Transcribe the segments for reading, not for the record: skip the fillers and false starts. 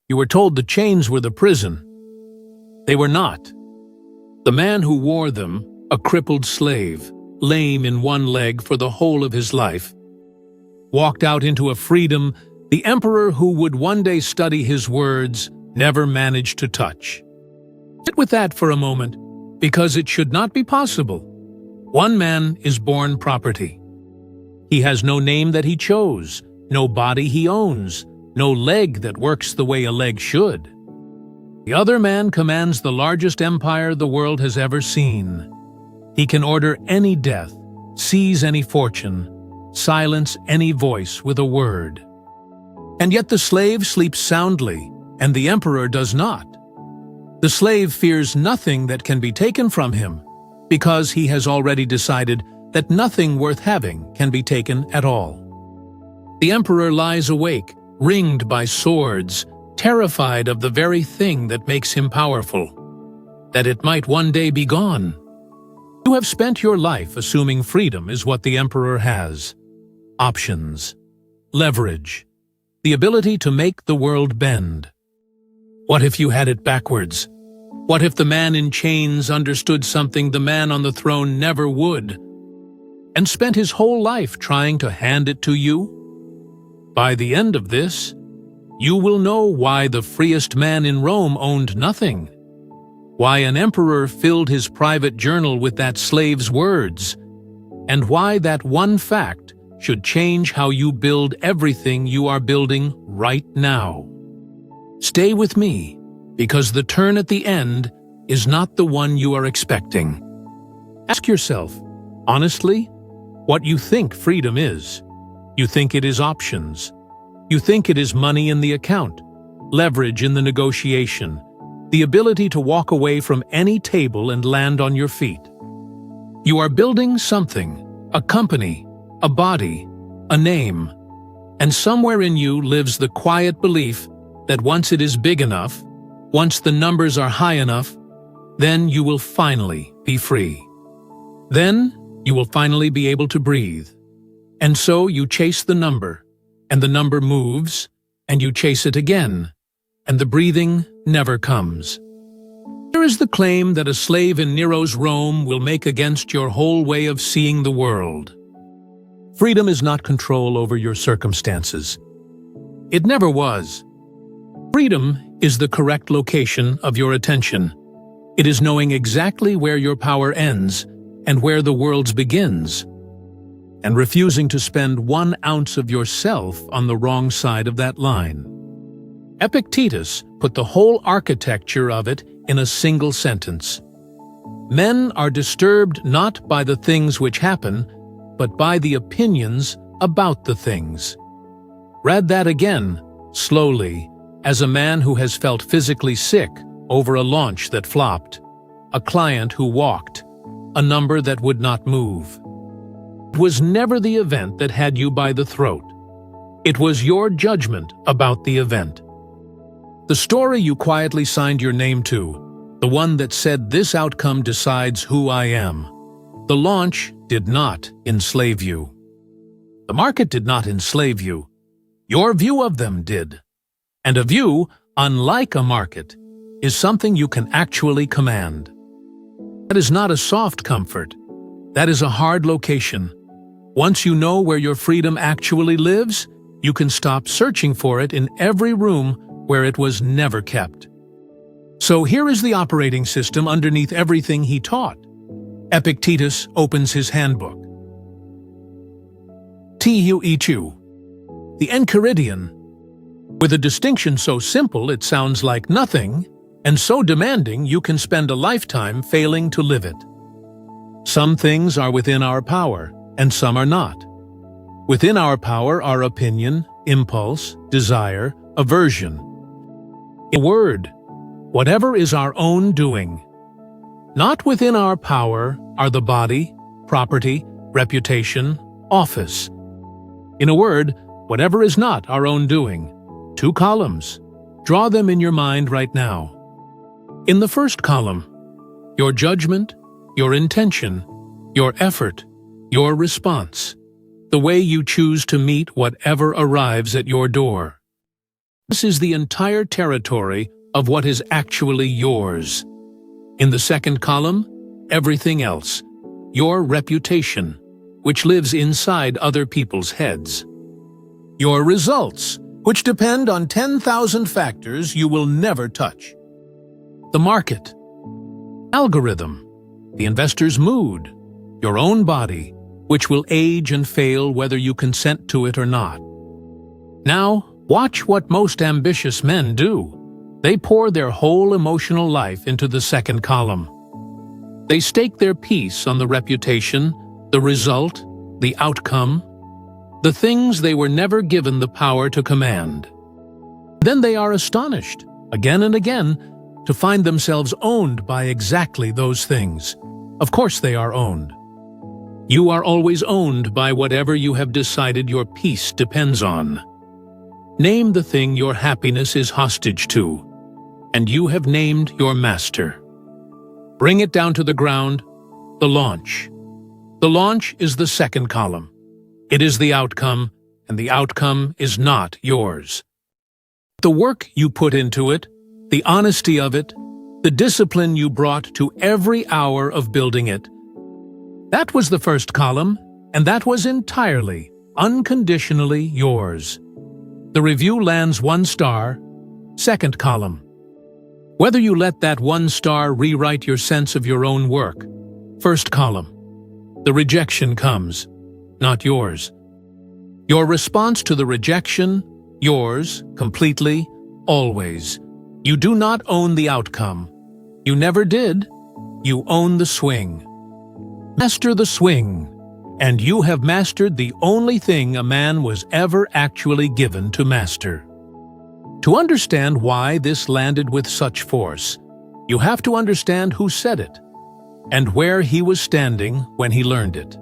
You were told the chains were the prison. They were not. The man who wore them, a crippled slave, lame in one leg for the whole of his life, walked out into a freedom the emperor who would one day study his words never managed to touch. Sit with that for a moment, because it should not be possible. One man is born property. He has no name that he chose, no body he owns, no leg that works the way a leg should. The other man commands the largest empire the world has ever seen. He can order any death, seize any fortune, silence any voice with a word. And yet the slave sleeps soundly, and the emperor does not. The slave fears nothing that can be taken from him, because he has already decided that nothing worth having can be taken at all. The emperor lies awake, ringed by swords, terrified of the very thing that makes him powerful, that it might one day be gone. You have spent your life assuming freedom is what the emperor has. Options, leverage, the ability to make the world bend. What if you had it backwards? What if the man in chains understood something the man on the throne never would, and spent his whole life trying to hand it to you? By the end of this, you will know why the freest man in Rome owned nothing, why an emperor filled his private journal with that slave's words, and why that one fact should change how you build everything you are building right now. Stay with me, because the turn at the end is not the one you are expecting. Ask yourself, honestly, what you think freedom is. You think it is options. You think it is money in the account, leverage in the negotiation, the ability to walk away from any table and land on your feet. You are building something, a company, a body, a name, and somewhere in you lives the quiet belief that once it is big enough, once the numbers are high enough, then you will finally be free. Then you will finally be able to breathe. And so you chase the number, and the number moves, and you chase it again, and the breathing never comes. Here is the claim that a slave in Nero's Rome will make against your whole way of seeing the world. Freedom is not control over your circumstances. It never was. Freedom is the correct location of your attention. It is knowing exactly where your power ends and where the world's begins, and refusing to spend 1 ounce of yourself on the wrong side of that line. Epictetus put the whole architecture of it in a single sentence. Men are disturbed not by the things which happen, but by the opinions about the things. Read that again, slowly, as a man who has felt physically sick over a launch that flopped, a client who walked, a number that would not move. It was never the event that had you by the throat. It was your judgment about the event. The story you quietly signed your name to, the one that said this outcome decides who I am. The launch did not enslave you. The market did not enslave you. Your view of them did. And a view, unlike a market, is something you can actually command. That is not a soft comfort. That is a hard location. Once you know where your freedom actually lives, you can stop searching for it in every room where it was never kept. So here is the operating system underneath everything he taught. Epictetus opens his handbook. The Enchiridion. With a distinction so simple it sounds like nothing, and so demanding you can spend a lifetime failing to live it. Some things are within our power, and some are not. Within our power are opinion, impulse, desire, aversion. In a word, whatever is our own doing. Not within our power are the body, property, reputation, office. In a word, whatever is not our own doing. 2 columns. Draw them in your mind right now. In the first column, your judgment, your intention, your effort, your response, the way you choose to meet whatever arrives at your door. This is the entire territory of what is actually yours. In the second column, everything else, your reputation, which lives inside other people's heads. Your results, which depend on 10,000 factors you will never touch. The market, algorithm, the investor's mood, your own body, which will age and fail whether you consent to it or not. Now, watch what most ambitious men do. They pour their whole emotional life into the second column. They stake their peace on the reputation, the result, the outcome, the things they were never given the power to command. Then they are astonished, again and again, to find themselves owned by exactly those things. Of course they are owned. You are always owned by whatever you have decided your peace depends on. Name the thing your happiness is hostage to, and you have named your master. Bring it down to the ground, the launch. The launch is the second column. It is the outcome, and the outcome is not yours. The work you put into it, the honesty of it, the discipline you brought to every hour of building it, that was the first column, and that was entirely, unconditionally yours. The review lands 1 star, second column. Whether you let that 1 star rewrite your sense of your own work, first column. The rejection comes, not yours. Your response to the rejection, yours, completely, always. You do not own the outcome. You never did. You own the swing. Master the swing, and you have mastered the only thing a man was ever actually given to master. To understand why this landed with such force, you have to understand who said it, and where he was standing when he learned it.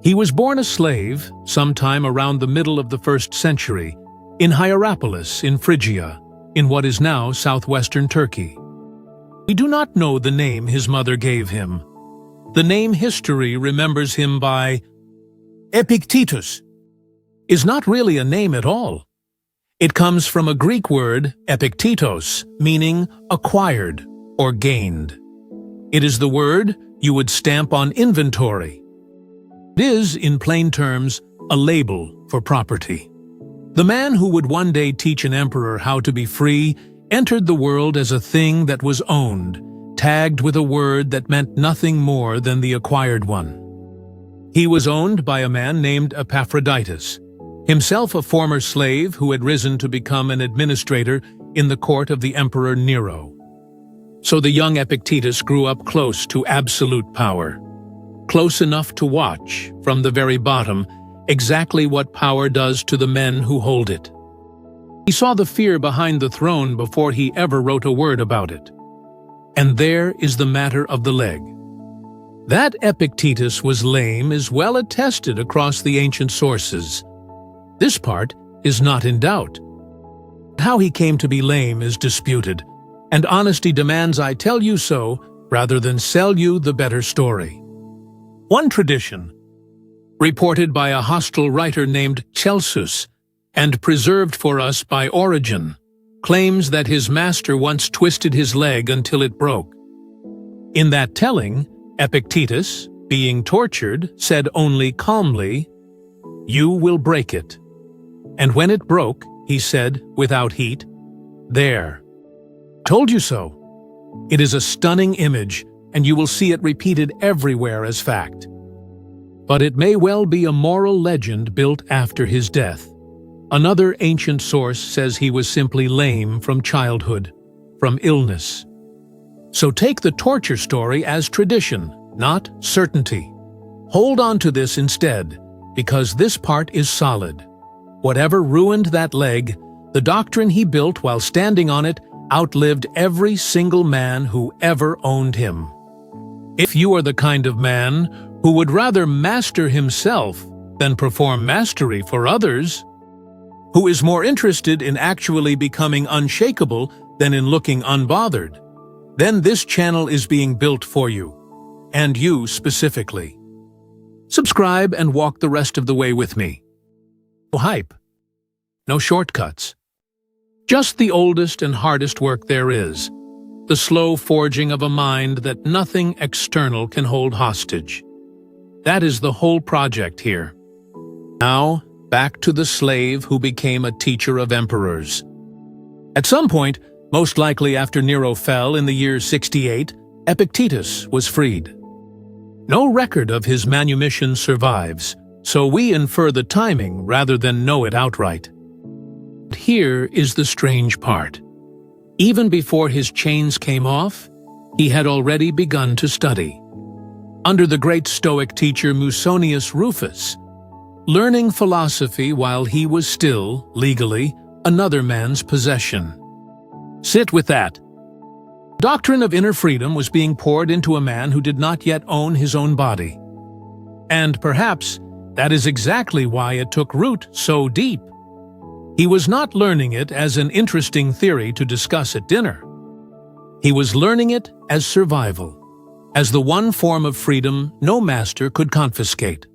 He was born a slave sometime around the middle of the 1st century in Hierapolis in Phrygia, in what is now southwestern Turkey. We do not know the name his mother gave him. The name history remembers him by Epictetus is not really a name at all. It comes from a Greek word, epiktetos, meaning acquired or gained. It is the word you would stamp on inventory. It is, in plain terms, a label for property. The man who would one day teach an emperor how to be free entered the world as a thing that was owned, tagged with a word that meant nothing more than the acquired one. He was owned by a man named Epictetus, himself a former slave who had risen to become an administrator in the court of the Emperor Nero. So the young Epictetus grew up close to absolute power, close enough to watch, from the very bottom, exactly what power does to the men who hold it. He saw the fear behind the throne before he ever wrote a word about it. And there is the matter of the leg. That Epictetus was lame is well attested across the ancient sources. This part is not in doubt. How he came to be lame is disputed, and honesty demands I tell you so rather than sell you the better story. One tradition, reported by a hostile writer named Celsus and preserved for us by Origen, claims that his master once twisted his leg until it broke. In that telling, Epictetus, being tortured, said only calmly, "You will break it." And when it broke, he said, without heat, "There. Told you so." It is a stunning image, and you will see it repeated everywhere as fact. But it may well be a moral legend built after his death. Another ancient source says he was simply lame from childhood, from illness. So take the torture story as tradition, not certainty. Hold on to this instead, because this part is solid. Whatever ruined that leg, the doctrine he built while standing on it outlived every single man who ever owned him. If you are the kind of man who would rather master himself than perform mastery for others, who is more interested in actually becoming unshakable than in looking unbothered, then this channel is being built for you, and you specifically. Subscribe and walk the rest of the way with me. No hype, no shortcuts. Just the oldest and hardest work there is, the slow forging of a mind that nothing external can hold hostage. That is the whole project here. Now, back to the slave who became a teacher of emperors. At some point, most likely after Nero fell in the year 68, Epictetus was freed. No record of his manumission survives, so we infer the timing rather than know it outright. But here is the strange part. Even before his chains came off, he had already begun to study. Under the great Stoic teacher Musonius Rufus, learning philosophy while he was still, legally, another man's possession. Sit with that. The doctrine of inner freedom was being poured into a man who did not yet own his own body. And perhaps that is exactly why it took root so deep. He was not learning it as an interesting theory to discuss at dinner. He was learning it as survival, as the one form of freedom no master could confiscate.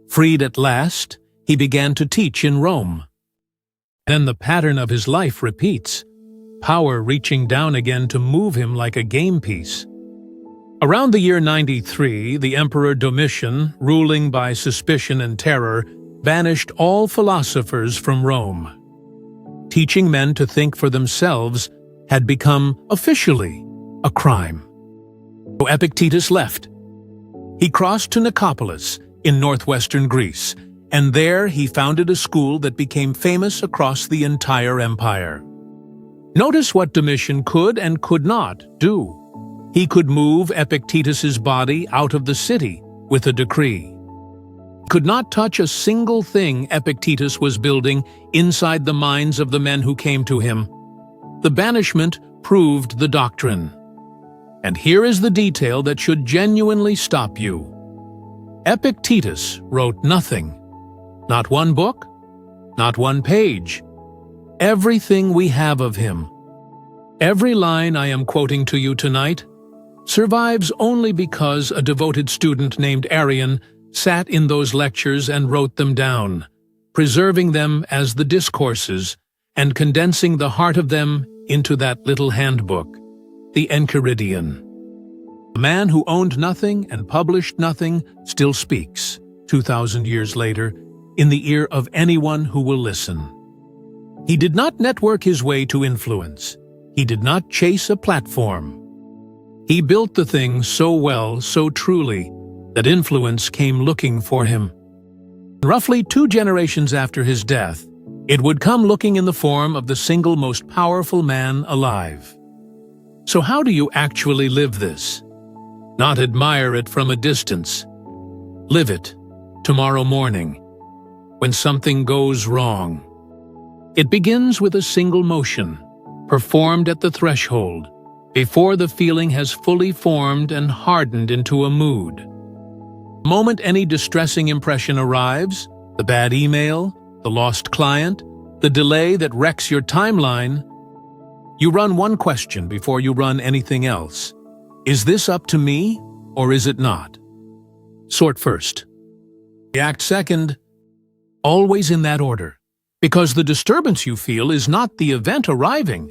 Freed at last, he began to teach in Rome. Then the pattern of his life repeats, power reaching down again to move him like a game piece. Around the year 93, the Emperor Domitian, ruling by suspicion and terror, banished all philosophers from Rome. Teaching men to think for themselves had become, officially, a crime. So Epictetus left. He crossed to Nicopolis, in northwestern Greece, and there he founded a school that became famous across the entire empire. Notice what Domitian could and could not do. He could move Epictetus's body out of the city with a decree. He could not touch a single thing Epictetus was building inside the minds of the men who came to him. The banishment proved the doctrine. And here is the detail that should genuinely stop you. Epictetus wrote nothing. Not one book, not one page. Everything we have of him, every line I am quoting to you tonight, survives only because a devoted student named Arian sat in those lectures and wrote them down, preserving them as the discourses and condensing the heart of them into that little handbook, the Enchiridion. The man who owned nothing and published nothing still speaks, 2,000 years later, in the ear of anyone who will listen. He did not network his way to influence. He did not chase a platform. He built the thing so well, so truly, that influence came looking for him. Roughly 2 generations after his death, it would come looking in the form of the single most powerful man alive. So how do you actually live this? Not admire it from a distance. Live it tomorrow morning, when something goes wrong. It begins with a single motion, performed at the threshold, before the feeling has fully formed and hardened into a mood. The moment any distressing impression arrives, the bad email, the lost client, the delay that wrecks your timeline, you run one question before you run anything else. Is this up to me, or is it not? Sort first. React second. Always in that order, because the disturbance you feel is not the event arriving.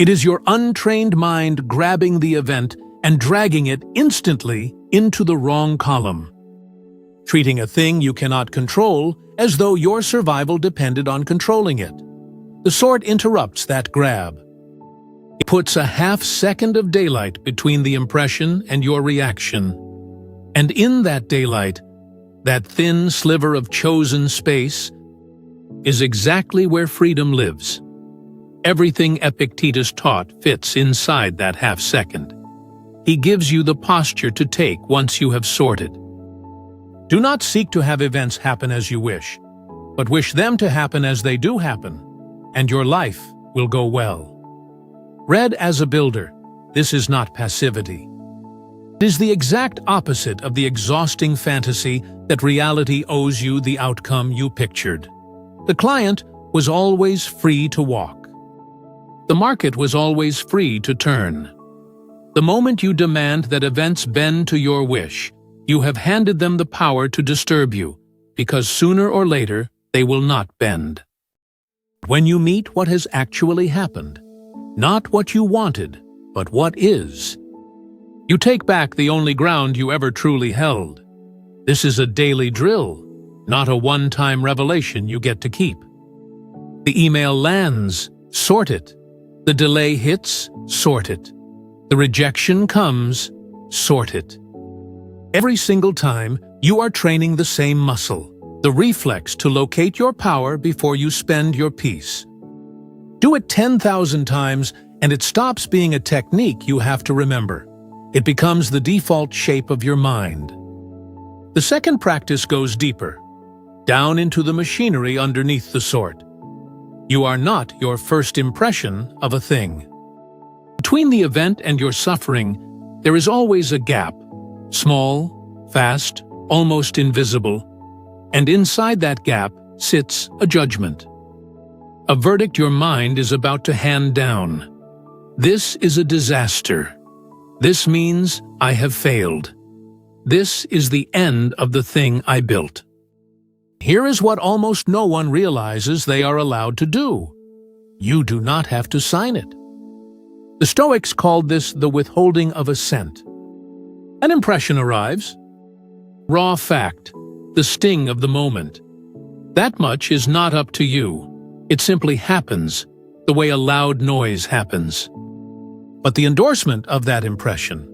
It is your untrained mind grabbing the event and dragging it instantly into the wrong column, treating a thing you cannot control as though your survival depended on controlling it. The sort interrupts that grab. It puts a half-second of daylight between the impression and your reaction. And in that daylight, that thin sliver of chosen space, is exactly where freedom lives. Everything Epictetus taught fits inside that half-second. He gives you the posture to take once you have sorted. Do not seek to have events happen as you wish, but wish them to happen as they do happen, and your life will go well. Read as a builder, this is not passivity. It is the exact opposite of the exhausting fantasy that reality owes you the outcome you pictured. The client was always free to walk. The market was always free to turn. The moment you demand that events bend to your wish, you have handed them the power to disturb you, because sooner or later they will not bend. when you meet what has actually happened, not what you wanted, but what is. You take back the only ground you ever truly held. This is a daily drill, not a one-time revelation you get to keep. The email lands, sort it. The delay hits, sort it. The rejection comes, sort it. Every single time, you are training the same muscle, the reflex to locate your power before you spend your peace. Do it 10,000 times, and it stops being a technique you have to remember. It becomes the default shape of your mind. The second practice goes deeper, down into the machinery underneath the sort. You are not your first impression of a thing. Between the event and your suffering, there is always a gap, small, fast, almost invisible, and inside that gap sits a judgment. A verdict your mind is about to hand down. This is a disaster. This means I have failed. This is the end of the thing I built. Here is what almost no one realizes they are allowed to do. You do not have to sign it. The Stoics called this the withholding of assent. An impression arrives. Raw fact, the sting of the moment. That much is not up to you. It simply happens, the way a loud noise happens. But the endorsement of that impression,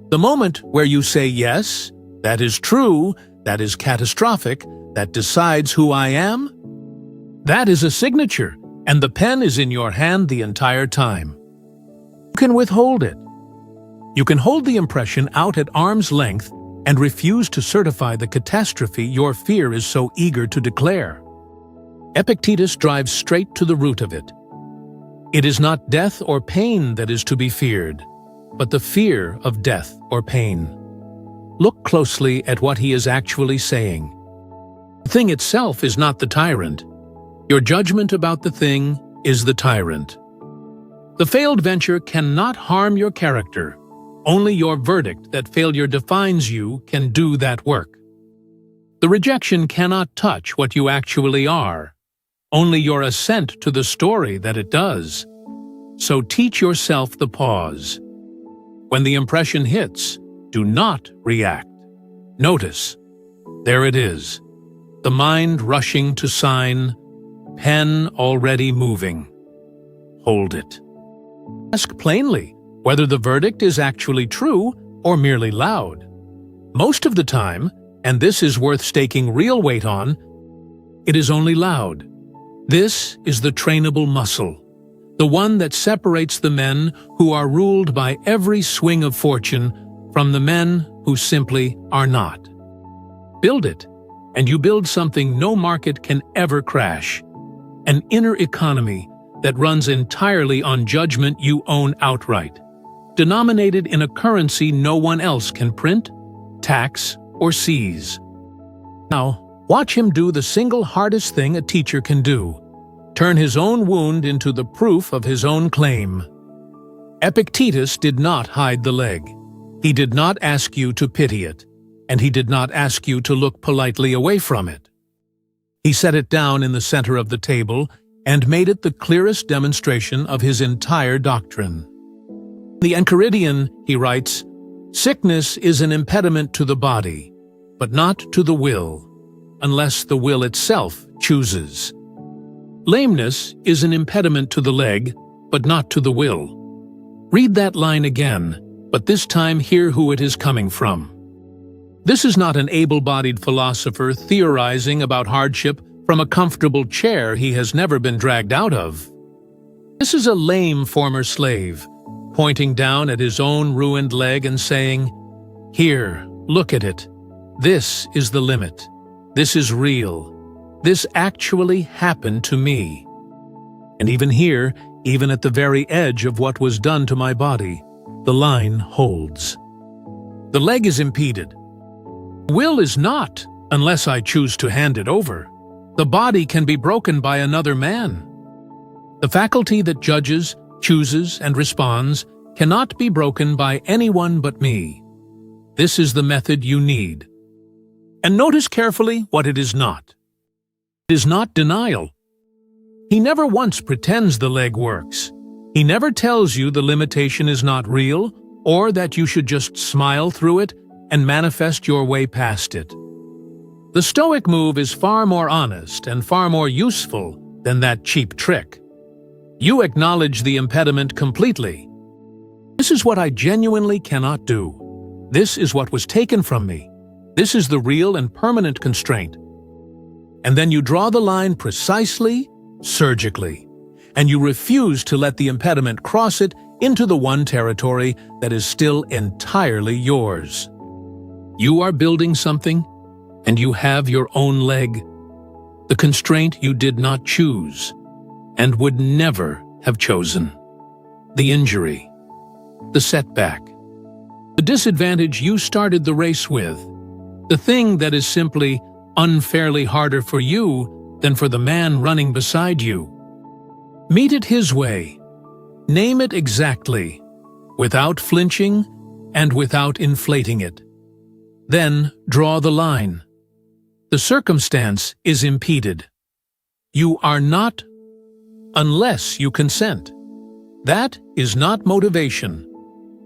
the moment where you say yes, that is true, that is catastrophic, that decides who I am, that is a signature, and the pen is in your hand the entire time. You can withhold it. You can hold the impression out at arm's length and refuse to certify the catastrophe your fear is so eager to declare. Epictetus drives straight to the root of it. It is not death or pain that is to be feared, but the fear of death or pain. Look closely at what he is actually saying. The thing itself is not the tyrant. Your judgment about the thing is the tyrant. The failed venture cannot harm your character. Only your verdict that failure defines you can do that work. The rejection cannot touch what you actually are. Only your assent to the story that it does. So teach yourself the pause. When the impression hits, do not react. Notice. There it is. The mind rushing to sign, pen already moving. Hold it. Ask plainly whether the verdict is actually true or merely loud. Most of the time, and this is worth staking real weight on, it is only loud. This is the trainable muscle, the one that separates the men who are ruled by every swing of fortune from the men who simply are not. Build it, and you build something no market can ever crash. An inner economy that runs entirely on judgment you own outright, denominated in a currency no one else can print, tax, or seize. Now, watch him do the single hardest thing a teacher can do: turn his own wound into the proof of his own claim. Epictetus did not hide the leg. He did not ask you to pity it, and he did not ask you to look politely away from it. He set it down in the center of the table and made it the clearest demonstration of his entire doctrine. The Enchiridion, he writes, "Sickness is an impediment to the body, but not to the will, unless the will itself chooses. Lameness is an impediment to the leg, but not to the will." Read that line again, but this time hear who it is coming from. This is not an able-bodied philosopher theorizing about hardship from a comfortable chair he has never been dragged out of. This is a lame former slave, pointing down at his own ruined leg and saying, "Here, look at it. This is the limit. This is real. This actually happened to me." And even here, even at the very edge of what was done to my body, the line holds. The leg is impeded. Will is not, unless I choose to hand it over. The body can be broken by another man. The faculty that judges, chooses, and responds cannot be broken by anyone but me. This is the method you need. And notice carefully what it is not. It is not denial. He never once pretends the leg works. He never tells you the limitation is not real, or that you should just smile through it and manifest your way past it. The Stoic move is far more honest and far more useful than that cheap trick. You acknowledge the impediment completely. This is what I genuinely cannot do. This is what was taken from me. This is the real and permanent constraint. And then you draw the line precisely, surgically, and you refuse to let the impediment cross it into the one territory that is still entirely yours. You are building something, and you have your own leg, the constraint you did not choose, and would never have chosen. The injury, the setback, the disadvantage you started the race with, the thing that is simply unfairly harder for you than for the man running beside you. Meet it his way. Name it exactly, without flinching and without inflating it. Then draw the line. The circumstance is impeded. You are not unless you consent. That is not motivation.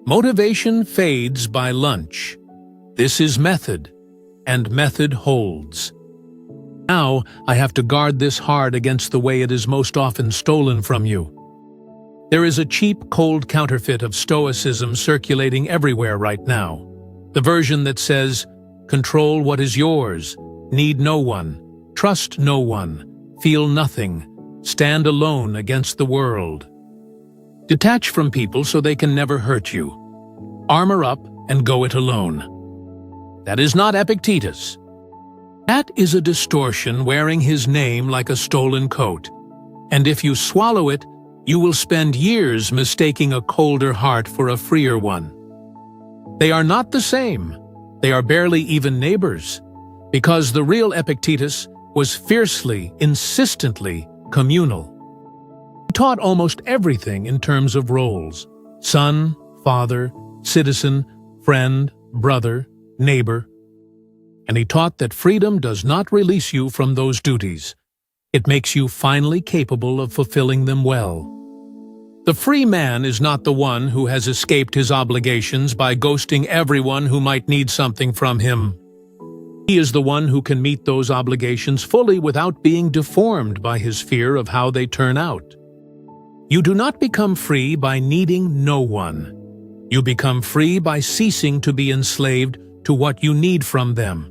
Motivation fades by lunch. This is method, and method holds. Now I have to guard this hard against the way it is most often stolen from you. There is a cheap, cold counterfeit of Stoicism circulating everywhere right now. The version that says, control what is yours, need no one, trust no one, feel nothing, stand alone against the world. Detach from people so they can never hurt you. Armor up and go it alone. That is not Epictetus. That is a distortion wearing his name like a stolen coat. And if you swallow it, you will spend years mistaking a colder heart for a freer one. They are not the same. They are barely even neighbors, because the real Epictetus was fiercely, insistently communal. He taught almost everything in terms of roles: son, father, citizen, friend, brother, neighbor. And he taught that freedom does not release you from those duties. It makes you finally capable of fulfilling them well. The free man is not the one who has escaped his obligations by ghosting everyone who might need something from him. He is the one who can meet those obligations fully without being deformed by his fear of how they turn out. You do not become free by needing no one. You become free by ceasing to be enslaved to what you need from them.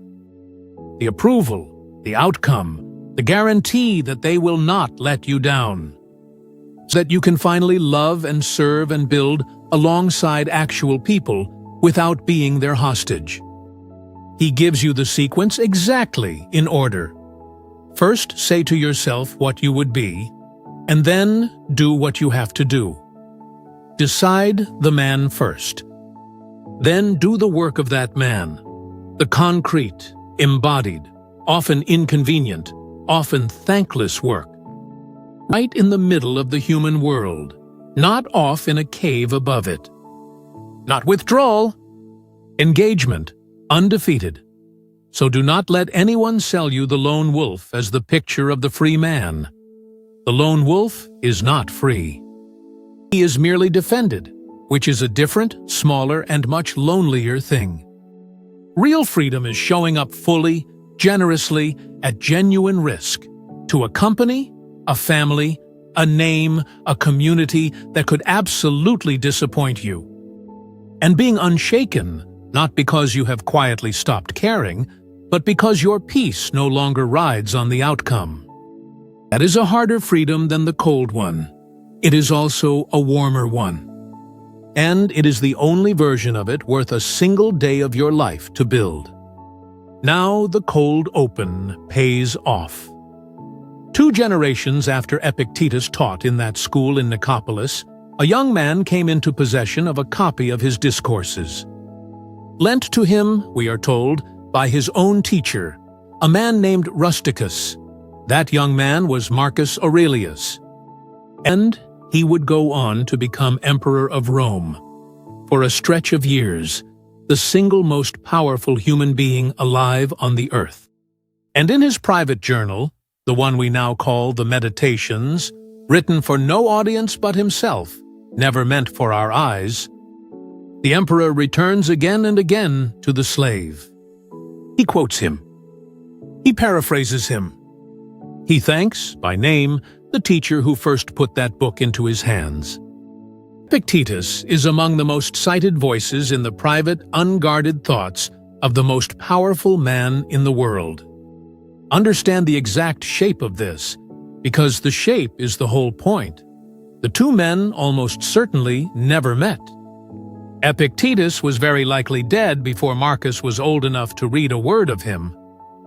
The approval, the outcome, the guarantee that they will not let you down. So that you can finally love and serve and build alongside actual people without being their hostage. He gives you the sequence exactly in order. First, say to yourself what you would be, and then do what you have to do. Decide the man first. Then do the work of that man, the concrete, embodied, often inconvenient, often thankless work. Right in the middle of the human world, not off in a cave above it. Not withdrawal, engagement, undefeated. So do not let anyone sell you the lone wolf as the picture of the free man. The lone wolf is not free. He is merely defended, which is a different, smaller, and much lonelier thing. Real freedom is showing up fully, generously, at genuine risk, to a company, a family, a name, a community that could absolutely disappoint you. And being unshaken, not because you have quietly stopped caring, but because your peace no longer rides on the outcome. That is a harder freedom than the cold one. It is also a warmer one. And it is the only version of it worth a single day of your life to build. Now the cold open pays off. 2 generations after Epictetus taught in that school in Nicopolis, a young man came into possession of a copy of his discourses. Lent to him, we are told, by his own teacher, a man named Rusticus. That young man was Marcus Aurelius. And he would go on to become Emperor of Rome. For a stretch of years, the single most powerful human being alive on the earth. And in his private journal, the one we now call the Meditations, written for no audience but himself, never meant for our eyes, the emperor returns again and again to the slave. He quotes him. He paraphrases him. He thanks, by name, the teacher who first put that book into his hands. Epictetus is among the most cited voices in the private, unguarded thoughts of the most powerful man in the world. Understand the exact shape of this, because the shape is the whole point. The two men almost certainly never met. Epictetus was very likely dead before Marcus was old enough to read a word of him.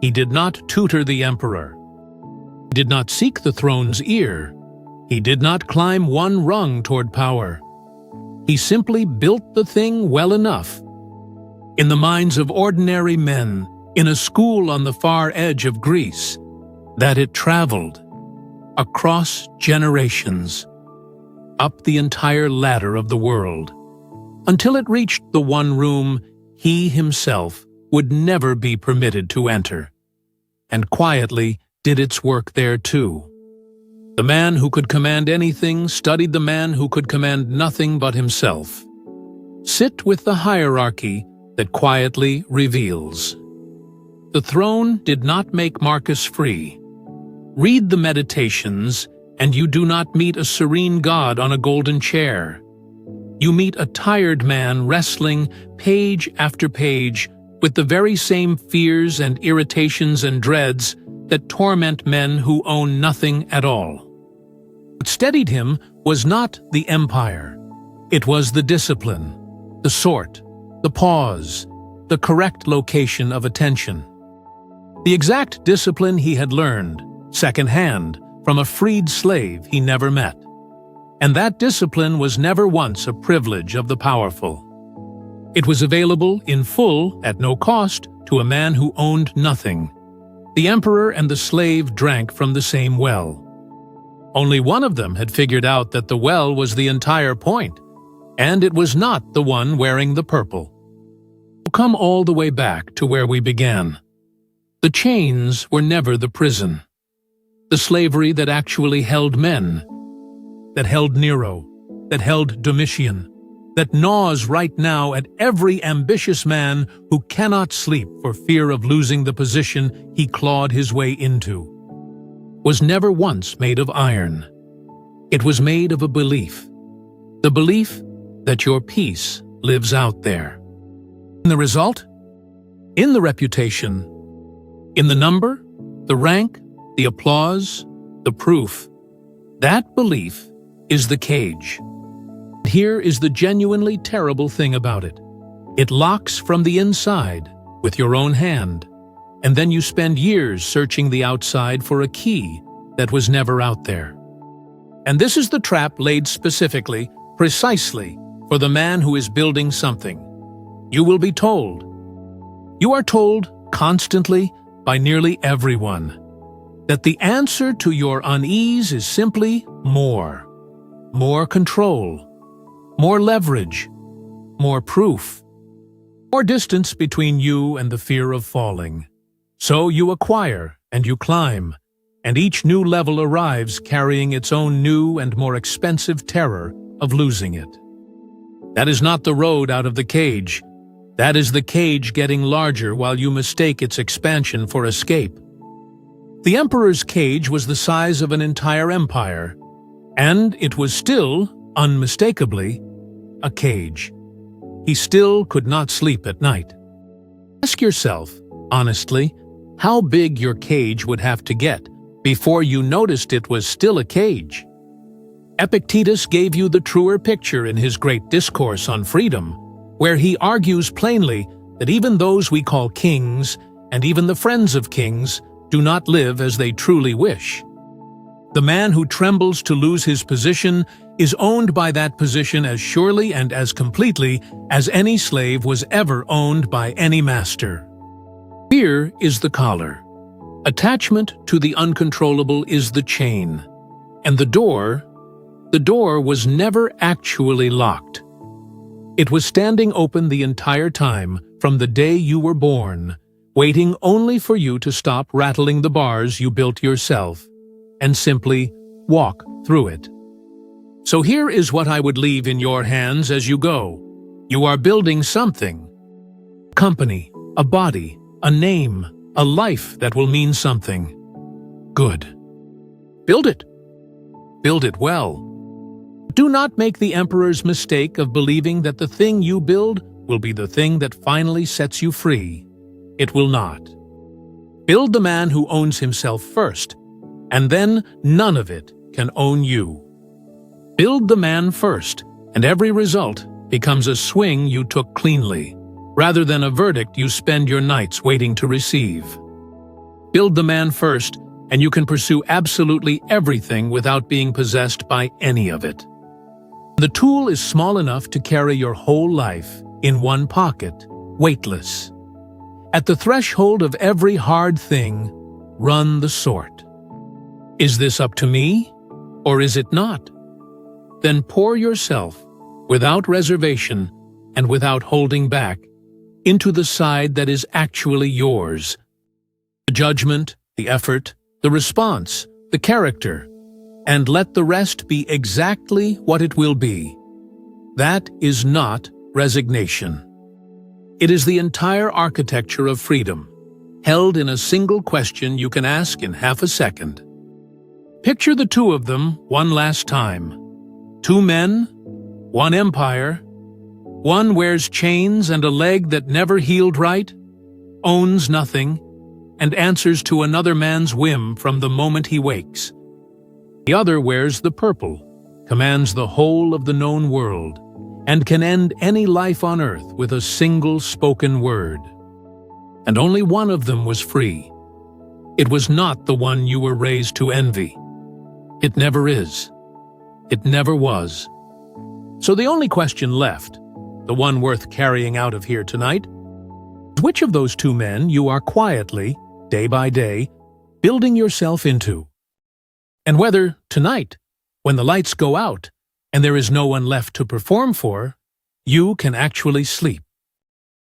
He did not tutor the emperor. He did not seek the throne's ear. He did not climb one rung toward power. He simply built the thing well enough, in the minds of ordinary men, in a school on the far edge of Greece, that it traveled across generations, up the entire ladder of the world, until it reached the one room he himself would never be permitted to enter, and quietly did its work there too. The man who could command anything studied the man who could command nothing but himself. Sit with the hierarchy that quietly reveals. The throne did not make Marcus free. Read the Meditations, and you do not meet a serene god on a golden chair. You meet a tired man wrestling page after page with the very same fears and irritations and dreads that torment men who own nothing at all. What steadied him was not the empire. It was the discipline, the sort, the pause, the correct location of attention. The exact discipline he had learned, second-hand, from a freed slave he never met. And that discipline was never once a privilege of the powerful. It was available in full, at no cost, to a man who owned nothing. The emperor and the slave drank from the same well. Only one of them had figured out that the well was the entire point, and it was not the one wearing the purple. We'll come all the way back to where we began. The chains were never the prison. The slavery that actually held men, that held Nero, that held Domitian, that gnaws right now at every ambitious man who cannot sleep for fear of losing the position he clawed his way into, was never once made of iron. It was made of a belief, the belief that your peace lives out there. And the result? In the reputation, in the number, the rank, the applause, the proof, that belief is the cage. Here is the genuinely terrible thing about it. It locks from the inside with your own hand, and then you spend years searching the outside for a key that was never out there. And this is the trap laid specifically, precisely, for the man who is building something. You will be told. You are told constantly by nearly everyone that the answer to your unease is simply more. More control, more leverage, more proof, more distance between you and the fear of falling. So you acquire and you climb, and each new level arrives carrying its own new and more expensive terror of losing it. That is not the road out of the cage. That is the cage getting larger while you mistake its expansion for escape. The emperor's cage was the size of an entire empire, and it was still, unmistakably, a cage. He still could not sleep at night. Ask yourself, honestly, how big your cage would have to get before you noticed it was still a cage. Epictetus gave you the truer picture in his great discourse on freedom, where he argues plainly that even those we call kings, and even the friends of kings, do not live as they truly wish. The man who trembles to lose his position is owned by that position as surely and as completely as any slave was ever owned by any master. Fear is the collar. Attachment to the uncontrollable is the chain. And the door was never actually locked. It was standing open the entire time from the day you were born, waiting only for you to stop rattling the bars you built yourself and simply walk through it. So here is what I would leave in your hands as you go. You are building something. A company, a body, a name, a life that will mean something. Good. Build it. Build it well. Do not make the emperor's mistake of believing that the thing you build will be the thing that finally sets you free. It will not. Build the man who owns himself first, and then none of it can own you. Build the man first, and every result becomes a swing you took cleanly, rather than a verdict you spend your nights waiting to receive. Build the man first, and you can pursue absolutely everything without being possessed by any of it. The tool is small enough to carry your whole life in one pocket, weightless. At the threshold of every hard thing, run the sort. Is this up to me, or is it not? Then pour yourself, without reservation and without holding back, into the side that is actually yours. The judgment, the effort, the response, the character, and let the rest be exactly what it will be. That is not resignation. It is the entire architecture of freedom, held in a single question you can ask in half a second. Picture the two of them one last time. Two men, one empire. One wears chains and a leg that never healed right, owns nothing, and answers to another man's whim from the moment he wakes. The other wears the purple, commands the whole of the known world, and can end any life on earth with a single spoken word. And only one of them was free. It was not the one you were raised to envy. It never is. It never was. So the only question left, the one worth carrying out of here tonight, is which of those two men you are quietly, day by day, building yourself into. And whether, tonight, when the lights go out and there is no one left to perform for, you can actually sleep.